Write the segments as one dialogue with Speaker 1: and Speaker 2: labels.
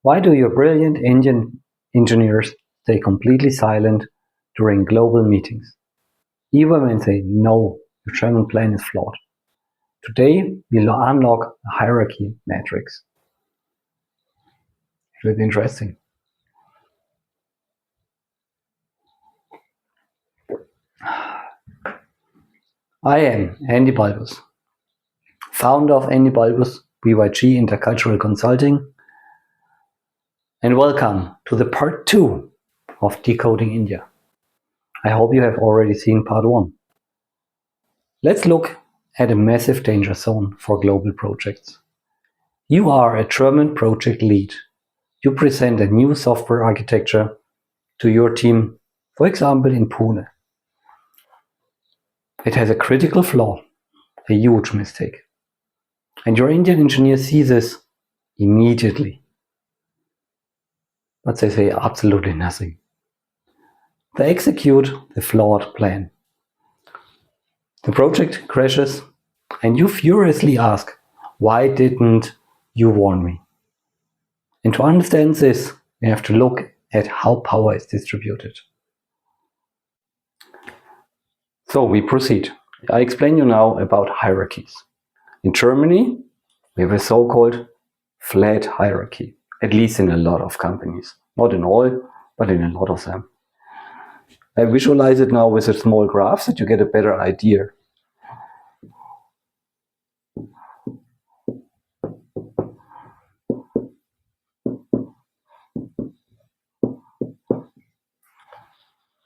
Speaker 1: Why do your brilliant Indian engineers stay completely silent during global meetings? Even when they know your German plan is flawed. Today, we'll unlock the hierarchy matrix. It's really interesting. I am Andy Balbus, founder of Andy Balbus BYG Intercultural Consulting, and welcome to the part 2 of Decoding India. I hope you have already seen part 1. Let's look at a massive danger zone for global projects. You are a German project lead. You present a new software architecture to your team, for example in Pune. It has a critical flaw, a huge mistake. And your Indian engineer sees this immediately. But they say absolutely nothing. They execute the flawed plan. The project crashes, and you furiously ask, why didn't you warn me? And to understand this, we have to look at how power is distributed. So we proceed. I explain you now about hierarchies. In Germany, we have a so-called flat hierarchy, at least in a lot of companies. Not in all, but in a lot of them. I visualize it now with a small graph so that you get a better idea.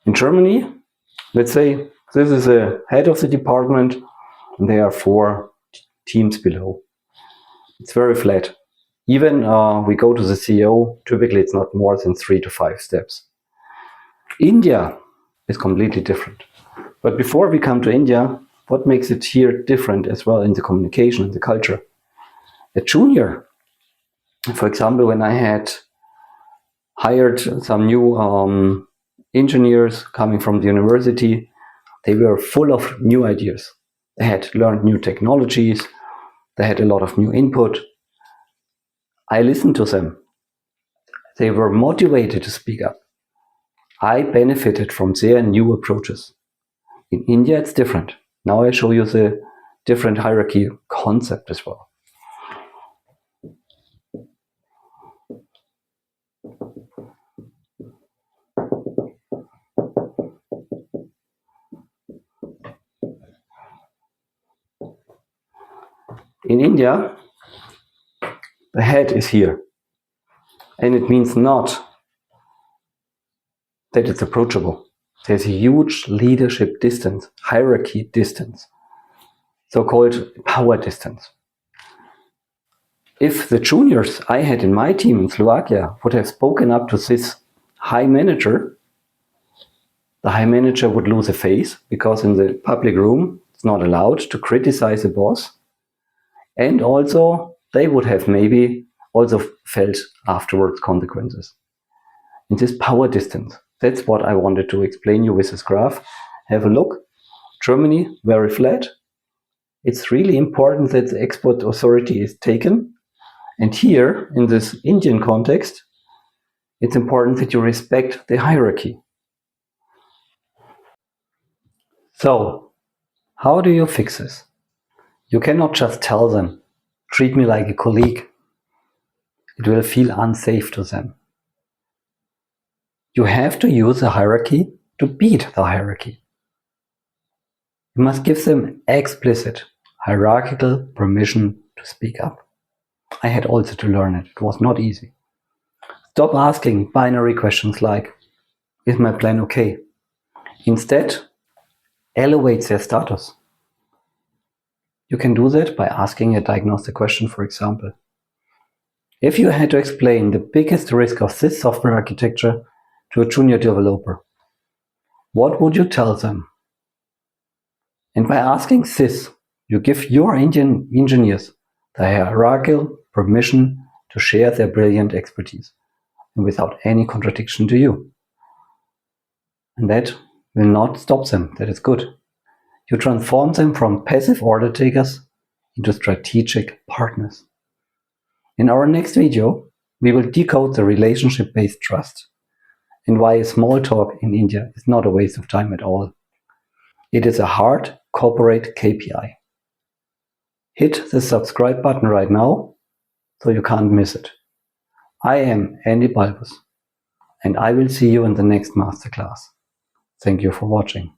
Speaker 1: In Germany, let's say this is a head of the department and there are 4 teams below. It's very flat. Even we go to the CEO, typically it's not more than 3 to 5 steps. India is completely different. But before we come to India, what makes it here different as well in the communication and the culture? A junior, for example, when I had hired some new engineers coming from the university, they were full of new ideas. They had learned new technologies. They had a lot of new input. I listened to them. They were motivated to speak up. I benefited from their new approaches. In India, it's different. Now I show you the different hierarchy concept as well. In India, the head is here. And it means not that it's approachable. There's a huge leadership distance, hierarchy distance, so-called power distance. If the juniors I had in my team in Slovakia would have spoken up to this high manager, the high manager would lose a face because in the public room it's not allowed to criticize the boss. And also they would have maybe also felt afterwards consequences. In this power distance, that's what I wanted to explain you with this graph. Have a look. Germany, very flat. It's really important that the export authority is taken. And here, in this Indian context, it's important that you respect the hierarchy. So, how do you fix this? You cannot just tell them, treat me like a colleague. It will feel unsafe to them. You have to use a hierarchy to beat the hierarchy. You must give them explicit, hierarchical permission to speak up. I had also to learn it. It was not easy. Stop asking binary questions like, is my plan okay? Instead, elevate their status. You can do that by asking a diagnostic question, for example. If you had to explain the biggest risk of this software architecture to a junior developer, what would you tell them? And by asking this, you give your Indian engineers the hierarchical permission to share their brilliant expertise, and without any contradiction to you. And that will not stop them. That is good. You transform them from passive order takers into strategic partners. In our next video, We will decode the relationship-based trust and why small talk in India is not a waste of time at all. It is a hard corporate KPI. Hit the subscribe button right now so you can't miss it. I am Andy Balbus and I will see you in the next masterclass. Thank you for watching.